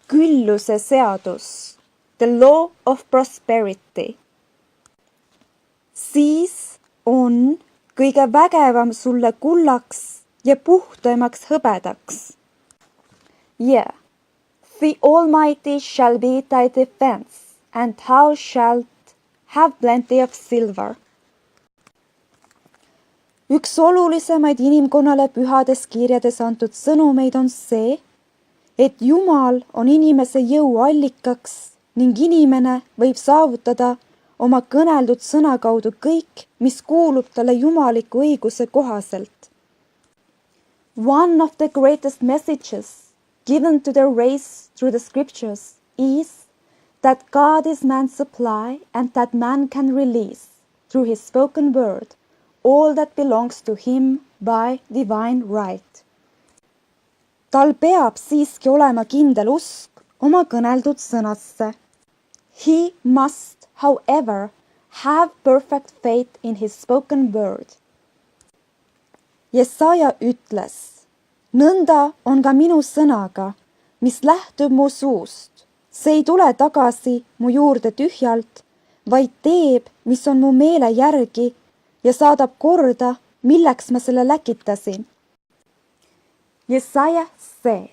külluse seadus, the law of prosperity. Siis on kõige vägevam sulle kullaks ja puhtaimaks hõbedaks. Yeah, the Almighty shall be thy defense, and thou shalt have plenty of silver. Üks olulisemaid inimkonnale pühades kirjades antud sõnumeid on see, et Jumal on inimese jõu allikaks ning inimene võib saavutada oma kõneldud sõna kaudu kõik, mis kuulub talle jumaliku õiguse kohaselt. One of the greatest messages given to the race through the scriptures is that God is man's supply and that man can release through his spoken word all that belongs to him by divine right. Tal peab siiski olema kindel usk oma kõneldud sõnasse. He must, however, have perfect faith in his spoken word. Jesaja ütles, nõnda on ka minu sõnaga, mis lähtub mu suust. See ei tule tagasi mu juurde tühjalt, vaid teeb, mis on mu meele järgi ja saadab korda, milleks ma selle läkitasin. Jesaja said,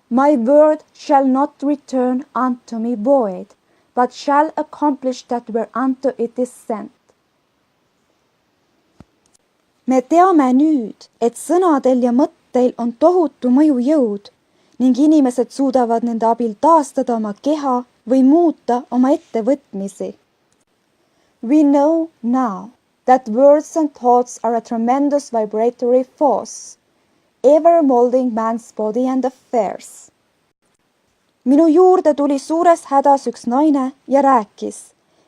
My word shall not return unto me void, but shall accomplish that whereunto it is sent. Me teame nüüd, et sõnadel ja mõtteil on tohutu mõjujõud ning inimesed suudavad nende abil taastada oma keha või muuta oma ettevõtmisi. We know now that words and thoughts are a tremendous vibratory force, ever molding man's body and affairs. Minu juurde tuli suures hädas üks naine ja rääkis,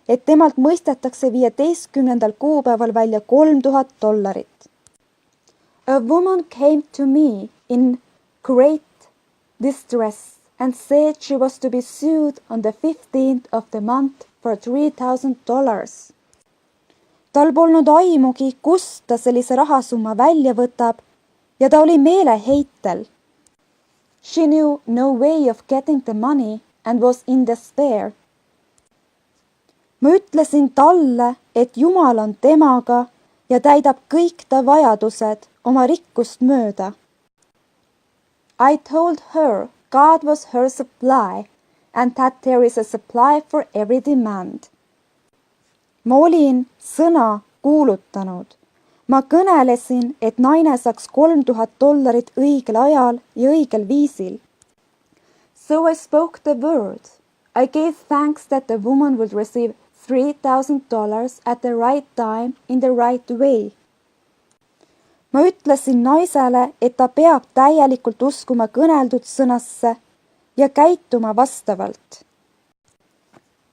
et temalt mõistetakse 15. kuupäeval välja $3000. A woman came to me in great distress and said she was to be sued on the 15th of the month for $3000. Tal polnud aimugi, kust ta sellise rahasumma välja võtab ja ta oli meeleheitel. She knew no way of getting the money and was in despair. Ma ütlesin talle, et Jumal on temaga ja täidab kõik ta vajadused oma rikkust mööda. I told her God was her supply and that there is a supply for every demand. Ma olin sõna kuulutanud. Ma kõnelesin, et naine saaks $3000 õigel ajal ja õigel viisil. So I spoke the word. I gave thanks that the woman would receive $3000 at the right time in the right way. Ma ütlesin naisele, et ta peab täielikult uskuma kõneldud sõnasse ja käituma vastavalt.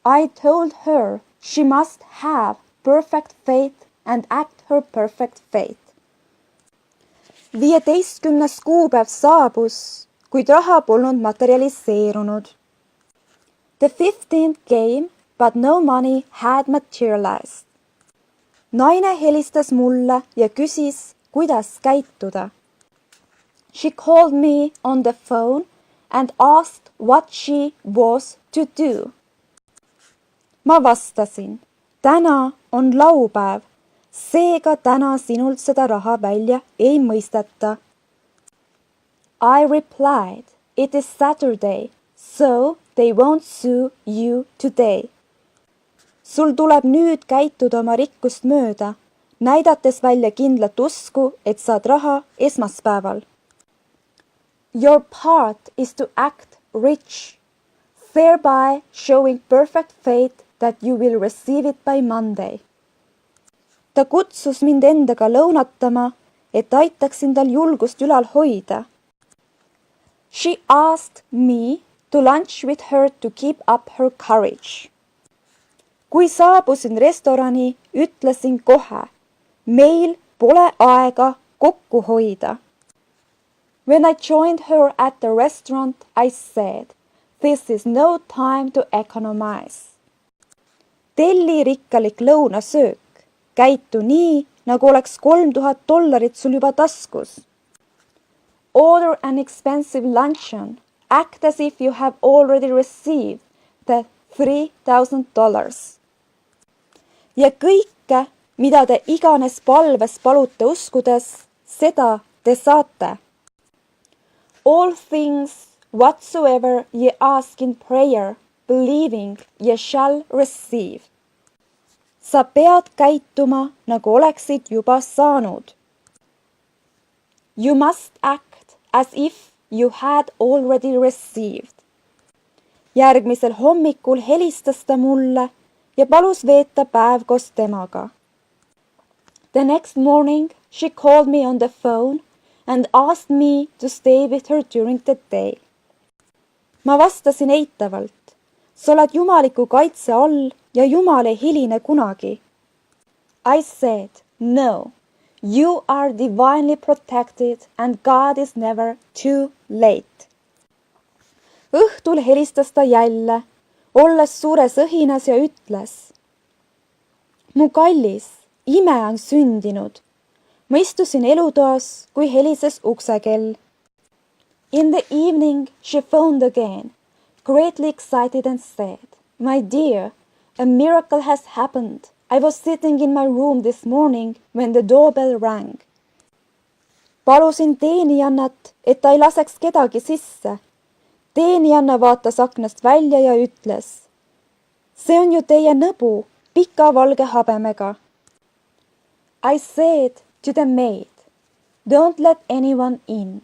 I told her she must have perfect faith and act her perfect faith. 15. kuupäev saabus, kuid raha polnud materialiseerunud. The 15th came, but no money had materialized. Naine helistas mulle ja küsis, kuidas käituda. She called me on the phone and asked what she was to do. Ma vastasin, täna on laupäev, seega täna sinult seda raha välja ei mõisteta. I replied, it is Saturday, so they won't sue you today. Sul tuleb nüüd käituda oma rikkust mööda, näidates välja kindlat usku, et saad raha esmaspäeval. Your part is to act rich, thereby showing perfect faith that you will receive it by Monday. Ta kutsus mind endaga lõunatama, et aitaksin tal julgust ülal hoida. She asked me to lunch with her to keep up her courage. Kui saabusin restorani, ütlesin kohe, meil pole aega kokku hoida. When I joined her at the restaurant, I said, this is no time to economize. Telli rikkalik lõunasöök. Käitu nii, nagu oleks $3000 sul juba taskus. Order an expensive luncheon Act as if you have already received the $3,000. Ja kõike, mida te iganes palves palute uskudes, seda te saate. All things whatsoever ye ask in prayer, believing ye shall receive. Sa pead käituma, nagu oleksid juba saanud. You must act as if you had already received. Järgmisel hommikul helistas ta mulle ja palus veeta päev koos temaga. The next morning she called me on the phone and asked me to stay with her during the day. Ma vastasin eitavalt. Sa oled jumaliku kaitse all ja Jumal ei hiline kunagi. I said, no, you are divinely protected and God is never too late. Õhtul helistas ta jälle, olles suures õhinas ja ütles. Mu kallis, ime on sündinud. Ma istusin elutoas, kui helises uksekell. In the evening she phoned again, greatly excited and said, My dear, a miracle has happened. I was sitting in my room this morning when the doorbell rang. Palusin teenijannat, et ta ei laseks kedagi sisse. Teenijanna vaatas aknast välja ja ütles, see on ju teie nõbu, pika valge habemega. I said to the maid, don't let anyone in.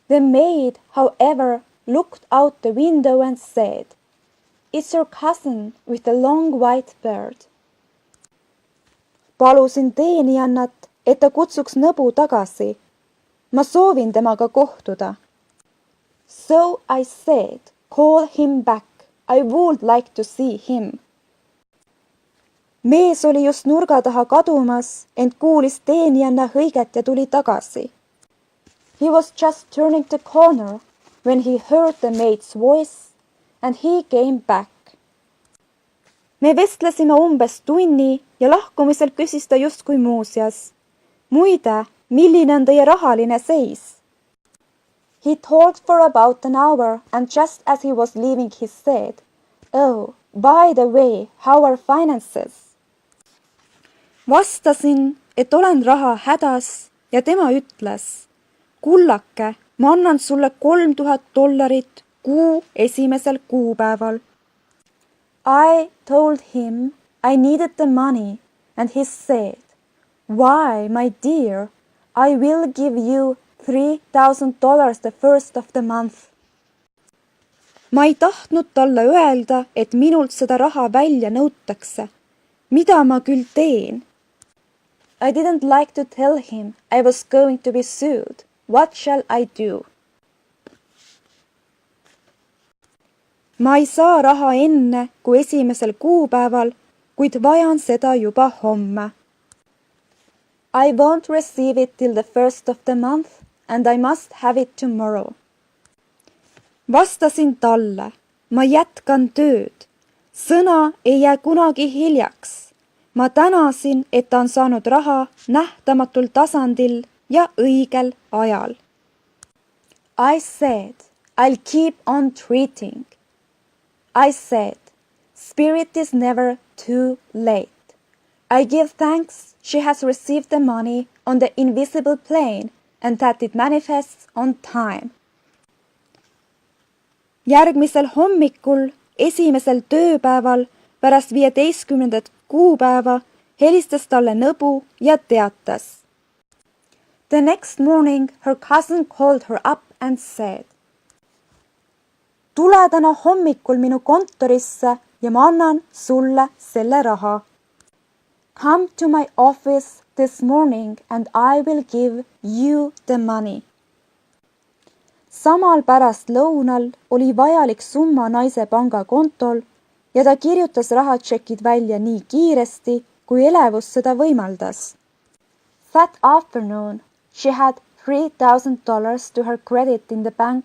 The maid, however, looked out the window and said, It's your cousin with the long white beard. Palusin teenijannat, et ta kutsuks nõbu tagasi. Ma soovin temaga kohtuda. So I said, call him back. I would like to see him. Mees oli just nurga taha kadumas, ent kuulis teenijanna hõiget ja tuli tagasi. He was just turning the corner when he heard the maid's voice and he came back. Me vestlesime umbes tunni ja lahkumisel küsis ta justkui muuseas. Muide, milline on teie rahaline seis? He talked for about an hour and just as he was leaving he said, Oh, by the way, how are finances? Vastasin, et olen raha hädas ja tema ütles, kullake, ma annan sulle $3,000 kuu esimesel kuupäeval. I told him I needed the money and he said, Why, my dear, I will give you $3,000 the first of the month. Ma ei tahtnud talle öelda, et minult seda raha välja nõutakse. Mida ma küll teen? I didn't like to tell him I was going to be sued. What shall I do? Ma ei saa raha enne kui esimesel kuupäeval, kuid vajan seda juba homme. I won't receive it till the first of the month and I must have it tomorrow. Vastasin talle, ma jätkan tööd. Sõna ei jää kunagi hiljaks. Ma tänasin, et ta on saanud raha nähtamatul tasandil ja õigel ajal. I said, I'll keep on treating. I said, Spirit is never too late. I give thanks she has received the money on the invisible plane and that it manifests on time. Järgmisel hommikul, esimesel tööpäeval pärast 15. kuupäeva helistas talle nõbu ja teatas. The next morning her cousin called her up and said, Tule täna hommikul minu kontorisse ja ma annan sulle selle raha. Come to my office this morning and I will give you the money. Samal pärast lõunal oli vajalik summa naise pangakontol ja ta kirjutas rahatšekid välja nii kiiresti, kui elevus seda võimaldas. That afternoon, she had $3,000 to her credit in the bank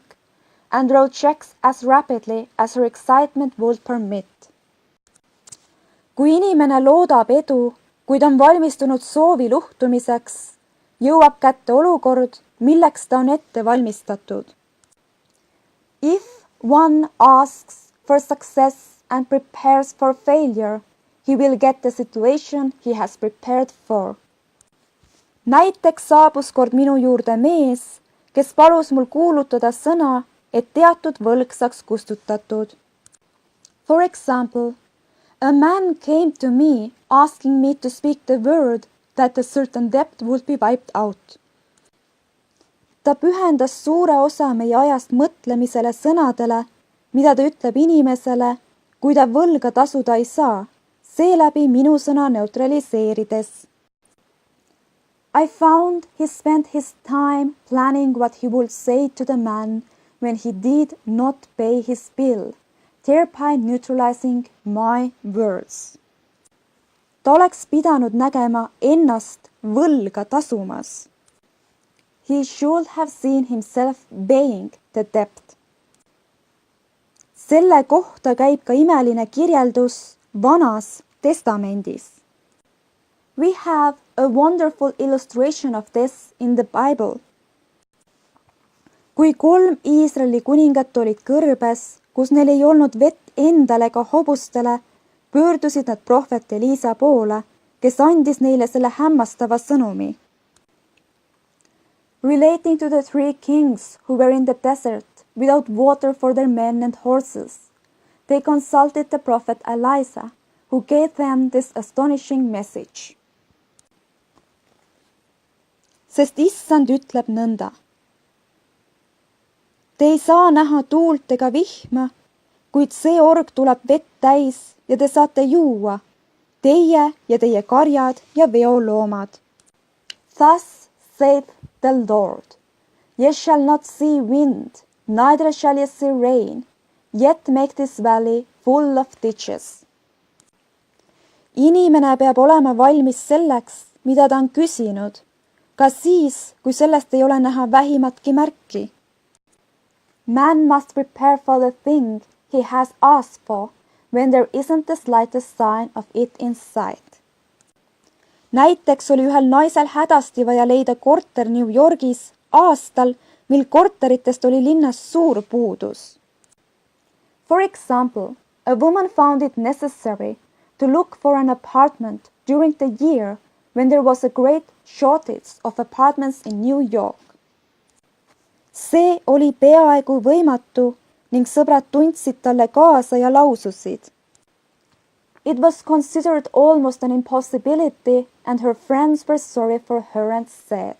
and wrote checks as rapidly as her excitement would permit. Kui inimene loodab edu, kuid on valmistunud soovi luhtumiseks, jõuab kätte olukord, milleks ta on ette valmistatud. If one asks for success and prepares for failure, he will get the situation he has prepared for. Näiteks saabus kord minu juurde mees, kes palus mul kuulutada sõna, et teatud võlg saaks kustutatud. For example, a man came to me asking me to speak the word that a certain debt would be wiped out. Ta pühendas suure osa meie ajast mõtlemisele sõnadele, mida ta ütleb inimesele, kui ta võlga tasuda ei saa, seeläbi minu sõna neutraliseerides. I found he spent his time planning what he would say to the man when he did not pay his bill, thereby neutralizing my words. Ta oleks pidanud nägema ennast võlga tasumas. He should have seen himself paying the debt. Selle kohta käib ka imeline kirjeldus Vanas Testamendis. We have a wonderful illustration of this in the Bible. Kui 3 Iisraeli kuningat olid kõrbes, kus neil ei olnud vett endale ega hobustele, pöördusid nad prohvet Elisa poole, kes andis neile selle hämmastava sõnumi. Relating to the 3 kings who were in the desert without water for their men and horses, they consulted the prophet Elisa, who gave them this astonishing message. Sest issand ütleb nõnda. Te ei saa näha tuult ega vihma, kuid see org tuleb vett täis ja te saate juua, teie ja teie karjad ja veoloomad. Thus saith the Lord, ye shall not see wind, neither shall ye see rain, yet make this valley full of ditches. Inimene peab olema valmis selleks, mida ta on küsinud, ka siis, kui sellest ei ole näha vähimatki märki. Man must prepare for the thing he has asked for when there isn't the slightest sign of it in sight. Näiteks oli ühel naisel hädasti vaja leida korter New Yorgis aastal, mil korteritest oli linnas suur puudus. For example, a woman found it necessary to look for an apartment during the year when there was a great shortage of apartments in New York. See oli peaaegu võimatu ning sõbrad tundsid talle kaasa ja laususid. It was considered almost an impossibility and her friends were sorry for her and said,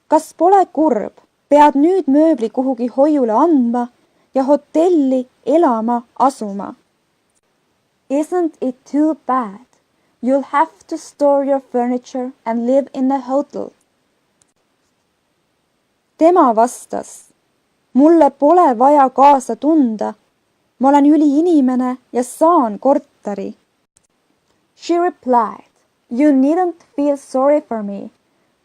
kas pole kurb, pead nüüd mööbli kuhugi hoiule andma ja hotelli elama asuma? Isn't it too bad? You'll have to store your furniture and live in a hotel. Tema vastas, mulle pole vaja kaasa tunda, ma olen üliinimene ja saan korteri. She replied, you needn't feel sorry for me.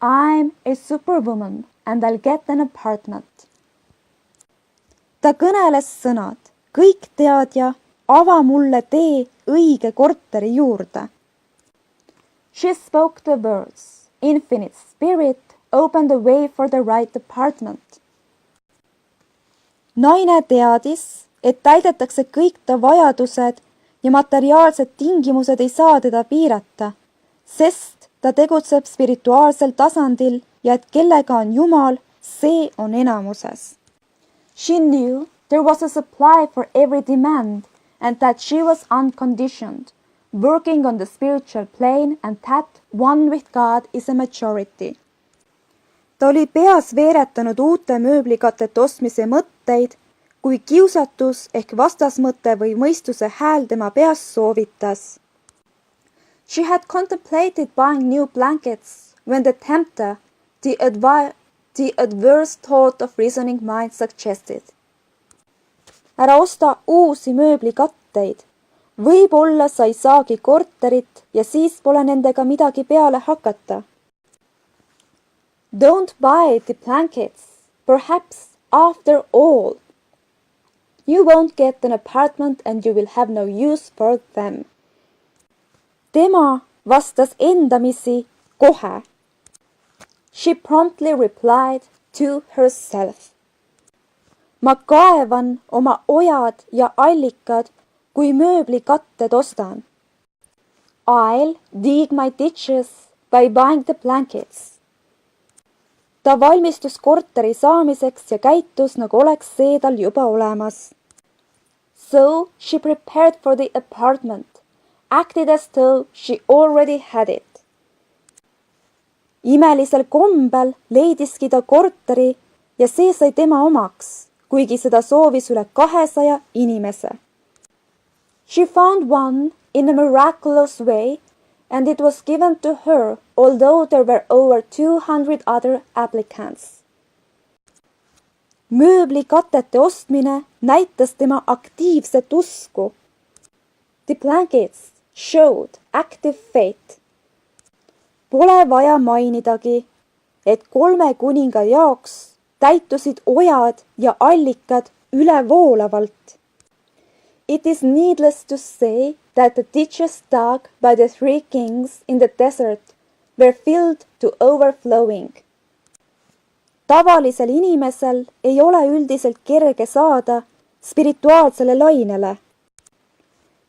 I'm a superwoman and I'll get an apartment. Ta kõneles sõnad, kõik teadja, ava mulle tee õige korteri juurde. She spoke the words, infinite spirit opened the way for the right apartment. Naine teadis, et täidetakse kõik ta vajadused ja materiaalsed tingimused ei saa teda piirata, sest ta tegutseb spirituaalsel tasandil ja et kellega on Jumal, see on enamuses. She knew there was a supply for every demand and that she was unconditioned, working on the spiritual plane and that one with God is a majority. Ta oli peas veeretanud uute mööblikatete ostmise mõtteid, kui kiusatus ehk vastasmõte või mõistuse hääl tema peas soovitas. She had contemplated buying new blankets when the tempter, the adverse thought of reasoning mind suggested. Ära osta uusi mööblikatteid. Võib-olla sa ei saagi korterit ja siis pole nendega midagi peale hakata. Don't buy the blankets. Perhaps after all, you won't get an apartment and you will have no use for them. Tema vastas endamisi kohe. She promptly replied to herself. Ma kaevan oma ojad ja allikad, kui mööblikatted ostan. I'll dig my ditches by buying the blankets. Ta valmistus korteri saamiseks ja käitus, nagu oleks see tal juba olemas. So she prepared for the apartment, acted as though she already had it. Imelisel kombel leidiski ta korteri ja see sai tema omaks, kuigi seda soovis üle 200 inimese. She found one in a miraculous way, and it was given to her, although there were over 200 other applicants. Mööblikatete ostmine näitas tema aktiivset usku. The blankets showed active faith. Pole vaja mainidagi, et 3 kuninga jaoks täitusid ojad ja allikad ülevoolavalt. It is needless to say that the ditches dug by the 3 kings in the desert were filled to overflowing. Tavalisel inimesel ei ole üldiselt kerge saada spirituaalsele lainele.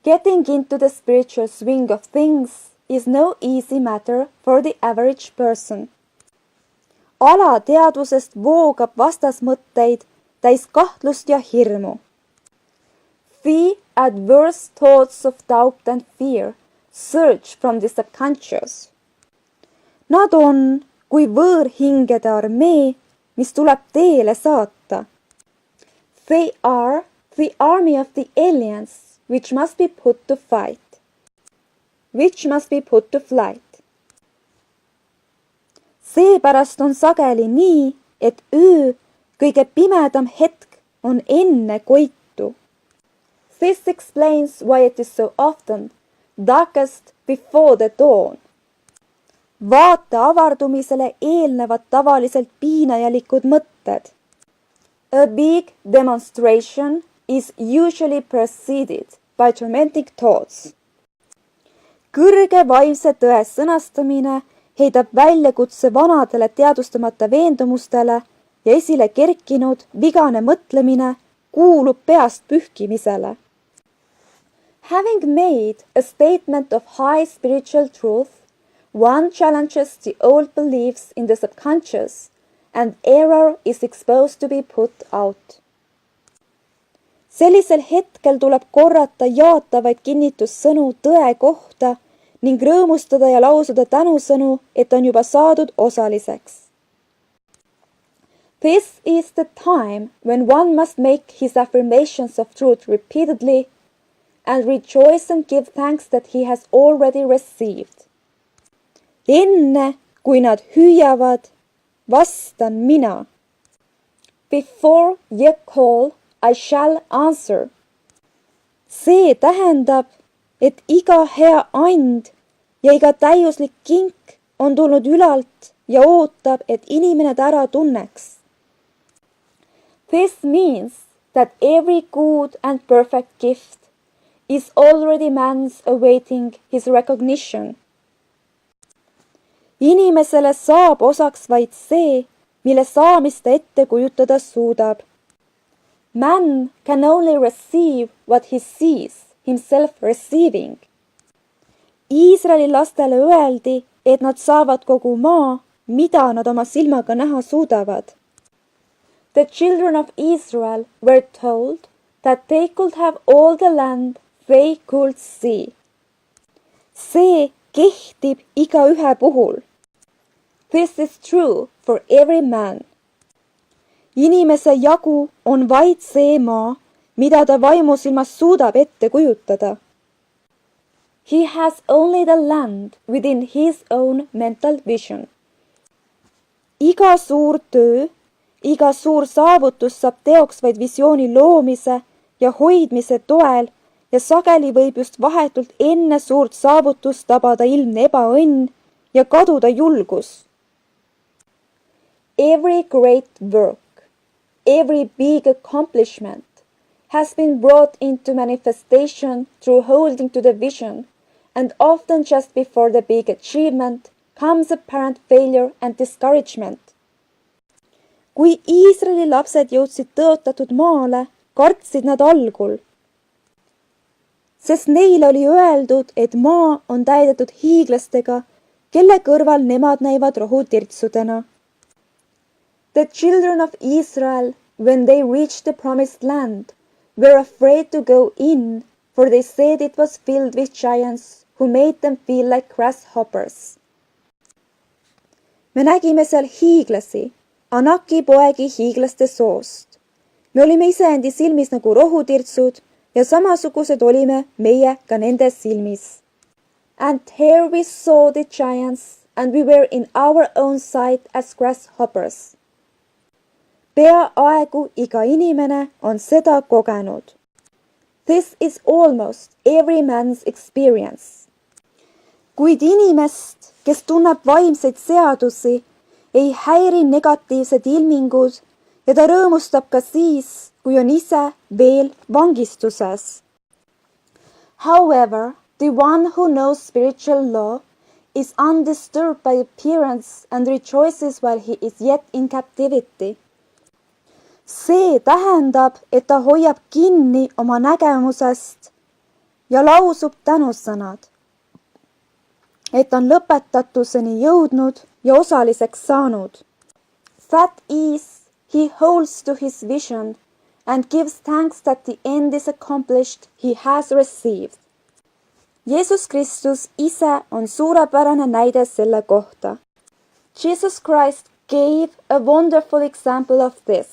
Getting into the spiritual swing of things is no easy matter for the average person. Alateadvusest voogab vastasmõtteid täis kahtlust ja hirmu. The adverse thoughts of doubt and fear surge from the subconscious. Nad on kui võõrhingede armee, mis tuleb teele saata. They are the army of the aliens, which must be put to flight. Seepärast on sageli nii, et öö, kõige pimedam hetk on enne koitu. This explains why it is so often darkest before the dawn. Vaate avardumisele eelnevad tavaliselt piinajalikud mõtted. A big demonstration is usually preceded by tormenting thoughts. Kõrge vaimse tõe sõnastamine heidab väljakutse vanadele teadustamata veendumustele ja esile kerkinud vigane mõtlemine kuulub peast pühkimisele. Having made a statement of high spiritual truth, one challenges the old beliefs in the subconscious, and error is exposed to be put out. Sellisel hetkel tuleb korrata jaatavaid kinnitussõnu tõe kohta ning rõõmustada ja lausuda tänusõnu, et on juba saadud osaliseks. This is the time when one must make his affirmations of truth repeatedly and rejoice and give thanks that he has already received. Enne, kui nad hüüavad, vastan mina. Before ye call, I shall answer. See tähendab, et iga hea and ja iga täiuslik kink on tulnud ülalt ja ootab, et inimene ta ära tunneks. This means that every good and perfect gift is already man's awaiting his recognition. Inimesele saab osaks vaid see, mille saamist ta ette kujutada suudab. Man can only receive what he sees himself receiving. Iisraeli lastele öeldi, et nad saavad kogu maa, mida nad oma silmaga näha suudavad. The children of Israel were told that they could have all the land they could see. See kehtib igaühe puhul. This is true for every man. Inimese jagu on vaid see maa, mida ta vaimusilmas suudab ette kujutada. He has only the land within his own mental vision. Iga suur töö, iga suur saavutus saab teoks vaid visiooni loomise ja hoidmise toel ja sageli võib just vahetult enne suurt saavutust tabada ilmne ebaõnn ja kaduda julgus. Every great work, every big accomplishment has been brought into manifestation through holding to the vision, and often just before the big achievement comes apparent failure and discouragement. Kui Iisraeli lapsed jõudsid tõotatud maale, kartsid nad algul, sest neil oli öeldud, et maa on täidetud hiiglastega, kelle kõrval nemad näivad rohutirtsudena. The children of Israel, when they reached the promised land, were afraid to go in, for they said it was filled with giants who made them feel like grasshoppers. Me nägime seal hiiglasi, Anaki poegi hiiglaste soost. Me olime iseendi silmis nagu rohutirtsud ja samasugused olime meie ka nende silmis. And here we saw the giants, and we were in our own sight as grasshoppers. Peaaegu iga inimene on seda kogenud. This is almost every man's experience. Kuid inimest, kes tunneb vaimseid seadusi, ei häiri negatiivsed ilmingud ja ta rõõmustab ka siis, kui on ise veel vangistuses. However, the one who knows spiritual law is undisturbed by appearance and rejoices while he is yet in captivity. See tähendab, et ta hoiab kinni oma nägemusest ja lausub tänusõnad, et on lõpetatuseni jõudnud ja osaliseks saanud. That is, he holds to his vision and gives thanks that the end is accomplished he has received. Jeesus Kristus ise on suurepärane näide selle kohta. Jesus Christ gave a wonderful example of this.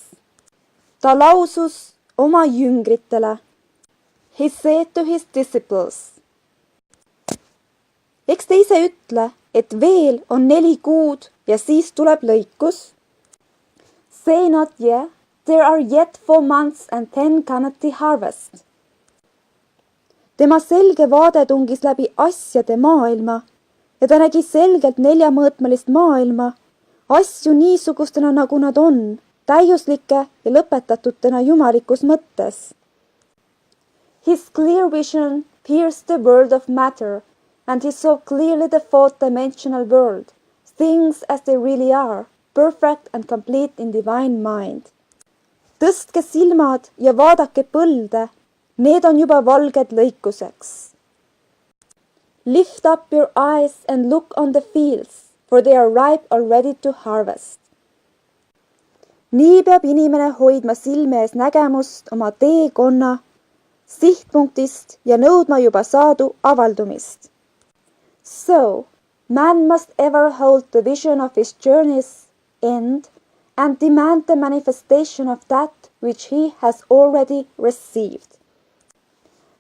Ta lausus oma jüngritele. He said to his disciples. Eks te ise ütle, et veel on 4 kuud ja siis tuleb lõikus? Say not yet, there are yet 4 months and then cometh the harvest. Tema selge vaade tungis läbi asjade maailma ja ta nägi selgelt 4-mõõtmelist maailma, asju niisugustena nagu nad on, täiuslike ja lõpetatutena jumalikus mõttes. His clear vision pierced the world of matter and he saw clearly the 4th-dimensional world, things as they really are, perfect and complete in divine mind. Tõstke silmad ja vaadake põlde, need on juba valged lõikuseks. Lift up your eyes and look on the fields, for they are ripe already to harvest. Nii peab inimene hoidma silme ees nägemust oma teekonna, sihtpunktist ja nõudma juba saadu avaldumist. So, man must ever hold the vision of his journey's end and demand the manifestation of that which he has already received.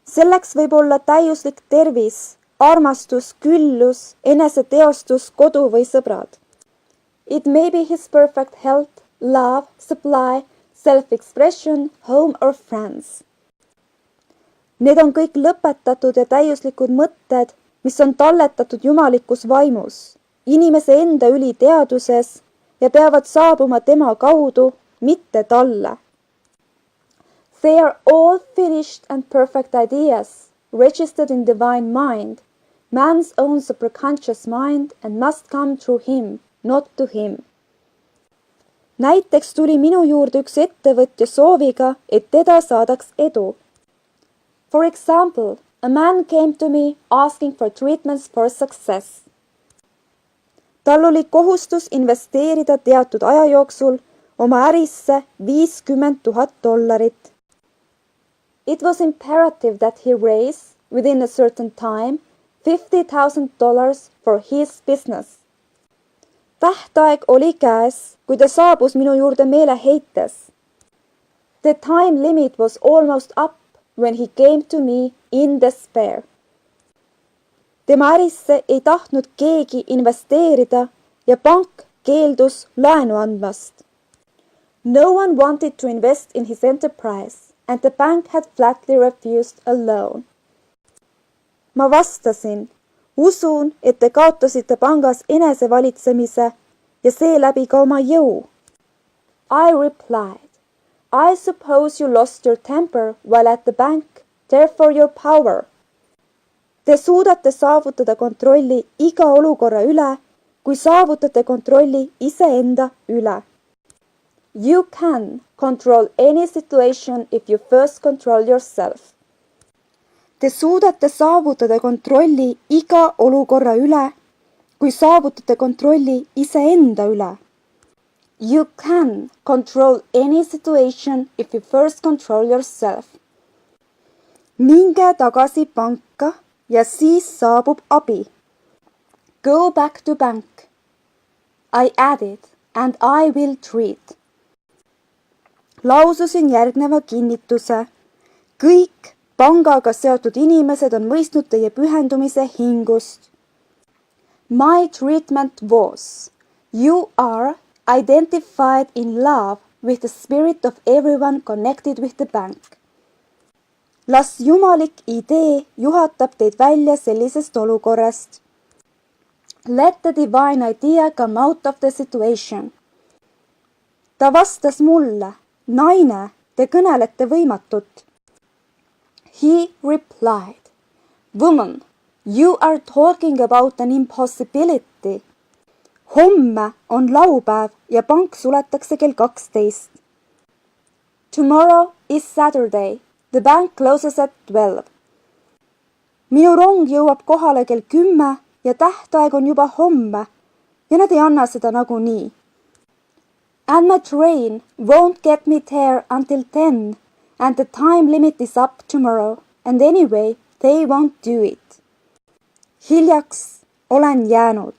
Selleks võib olla täiuslik tervis, armastus, küllus, eneseteostus, kodu või sõbrad. It may be his perfect health, love, supply, self-expression, home or friends. Need on kõik lõpetatud ja täiuslikud mõtted, mis on talletatud jumalikus vaimus, inimese enda üliteaduses ja peavad saabuma tema kaudu, mitte talle. They are all finished and perfect ideas, registered in divine mind, man's own superconscious mind and must come through him, not to him. Näiteks tuli minu juurde üks ettevõtja sooviga, et teda saadaks edu. For example, a man came to me asking for treatments for success. Tal oli kohustus investeerida teatud aja jooksul oma ärisse $50,000. It was imperative that he raise, within a certain time, $50,000 for his business. Tähtaeg oli käes, kui ta saabus minu juurde meeleheites. The time limit was almost up when he came to me in despair. Tema ärisse ei tahtnud keegi investeerida ja pank keeldus laenu andmast. No one wanted to invest in his enterprise and the bank had flatly refused a loan. Ma vastasin, usun, et te kaotasite pangas enesevalitsemise ja seeläbi ka oma jõu. I replied, I suppose you lost your temper while at the bank, therefore your power. Te suudate saavutada kontrolli iga olukorra üle, kui saavutate kontrolli iseenda üle. You can control any situation if you first control yourself. Te suudate saavutada kontrolli iga olukorra üle, kui saavutate kontrolli iseenda üle. You can control any situation if you first control yourself. Minge tagasi panka ja siis saabub abi. Go back to bank. I added and I will treat. Laususin järgneva kinnituse. Kõik pangaga seotud inimesed on mõistnud teie pühendumise hingust. My treatment was, you are identified in love with the spirit of everyone connected with the bank. Las jumalik idee juhatab teid välja sellisest olukorrast. Let the divine idea come out of the situation. Ta vastas mulle, naine, te kõnelete võimatut. He replied, woman, you are talking about an impossibility. Homme on laupäev ja pank suletakse kell 12. Tomorrow is Saturday. The bank closes at 12. Minu rong jõuab kohale kell 10 ja tähtaeg on juba homme ja nad ei anna seda nagunii. And my train won't get me there until 10 and the time limit is up tomorrow and anyway they won't do it. Hiljaks olen jäänud.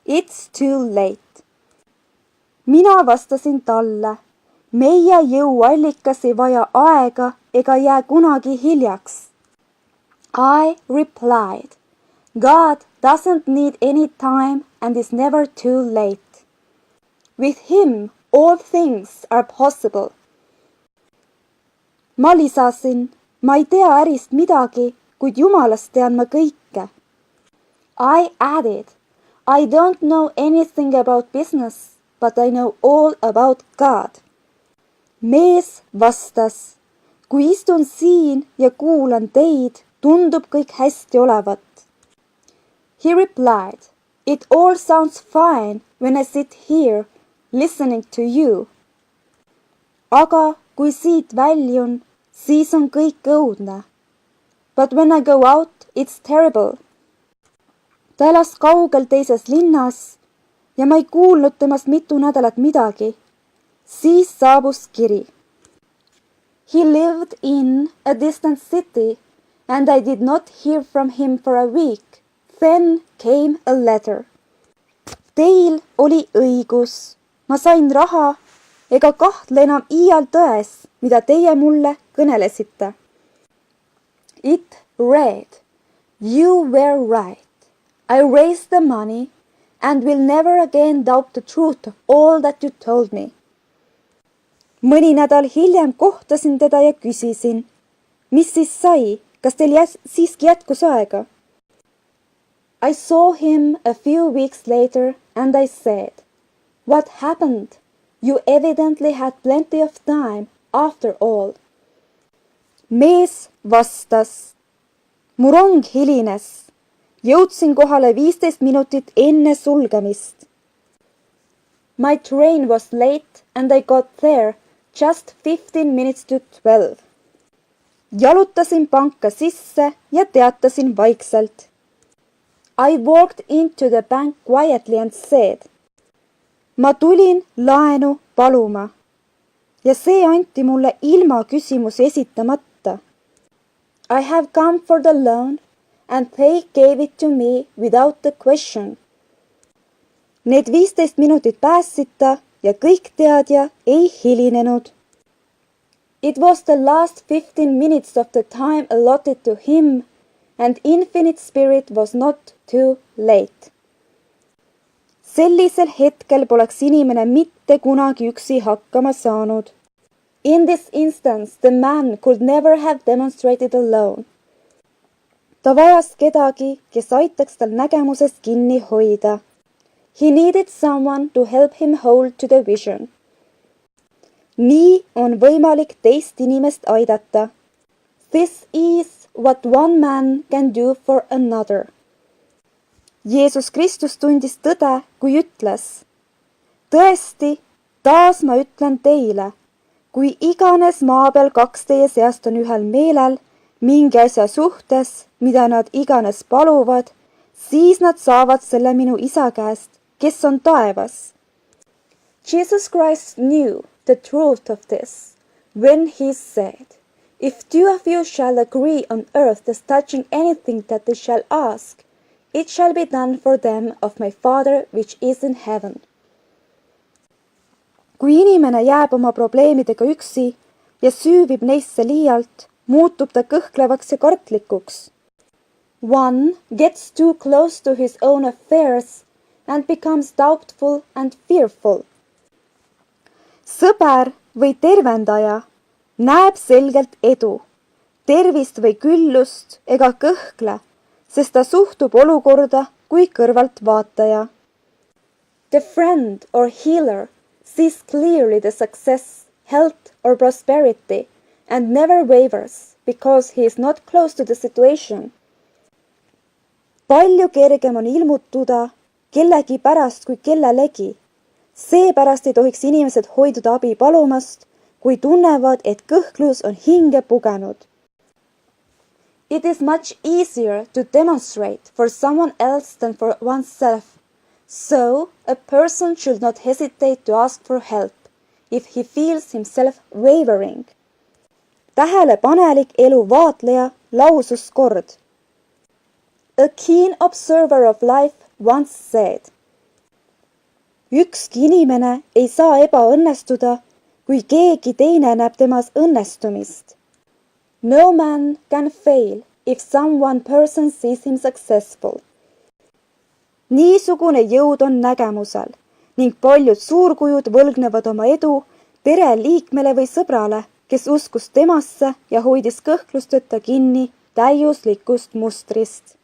It's too late. Mina vastasin talle, meie jõuallikas ei vaja aega ega jää kunagi hiljaks. I replied, God doesn't need any time and is never too late. With him all things are possible. Ma lisasin, ma ei tea ärist midagi, kuid Jumalast tean ma kõike. I added, I don't know anything about business, but I know all about God. Mees vastas, kui istun siin ja kuulan teid, tundub kõik hästi olevat. He replied, it all sounds fine when I sit here listening to you. Aga kui siit väljun, siis on kõik õudne. But when I go out, it's terrible. Ta elas kaugel teises linnas ja ma ei kuulnud temast mitu nädalat midagi. Siis saabus kiri. He lived in a distant city and I did not hear from him for a week. Then came a letter. Teil oli õigus. Ma sain raha ega kahtle enam iial tões, mida teie mulle kõnelesite. It read, you were right. I raised the money and will never again doubt the truth of all that you told me. Mõni nädal hiljem kohtasin teda ja küsisin, mis siis sai, kas teil siiski jätkus aega? I saw him a few weeks later and I said, what happened? You evidently had plenty of time after all. Mees vastas, mu rong hilines. Jõudsin kohale 15 minutit enne sulgemist. My train was late and I got there just 15 minutes to 12. Jalutasin panka sisse ja teatasin vaikselt. I walked into the bank quietly and said, ma tulin laenu paluma ja see anti mulle ilma küsimusi esitamata. I have come for the loan and they gave it to me without the question. Need 15 minutit päästsid ta ja kõik teadja ei hilinenud. It was the last 15 minutes of the time allotted to him and Infinite Spirit was not too late. Sellisel hetkel poleks inimene mitte kunagi üksi hakkama saanud. In this instance, the man could never have demonstrated alone. Ta vajas kedagi, kes aitaks tal nägemusest kinni hoida. He needed someone to help him hold to the vision. Nii on võimalik teist inimest aidata. This is what one man can do for another. Jeesus Kristus tundis tõde, kui ütles, tõesti, Taas ma ütlen teile, kui iganes maa peal 2 teie seast on ühel meelel mingi asja suhtes, mida nad iganes paluvad, siis nad saavad selle minu isa käest, kes on taevas. Jesus Christ knew the truth of this when he said, "If 2 of you shall agree on earth as touching anything that they shall ask, it shall be done for them of my Father which is in heaven." Kui inimene jääb oma probleemidega üksi ja süüvib neisse liialt, muutub ta kõhklevaks ja kartlikuks. One gets too close to his own affairs and becomes doubtful and fearful. Sõber või tervendaja näeb selgelt edu, tervist või küllust ega kõhkle, sest ta suhtub olukorda kui kõrvaltvaataja. The friend or healer sees clearly the success, health or prosperity and never wavers because he is not close to the situation. Palju kergem on ilmutuda kellegi pärast kui kellelegi. Seepärast ei tohiks inimesed hoiduda abi palumast, kui tunnevad, et kõhklus on hinge pugenud. It is much easier to demonstrate for someone else than for oneself. So, a person should not hesitate to ask for help if he feels himself wavering. Tähelepanelik elu vaatleja lausus kord. A keen observer of life once said, "Ükski inimene ei saa ebaõnnestuda, kui keegi teine näeb temas õnnestumist. No man can fail if one person sees him successful." Niisugune jõud on nägemusel ning paljud suurkujud võlgnevad oma edu pereliikmele või sõbrale, kes uskus temasse ja hoidis kõhklusteta kinni täiuslikust mustrist.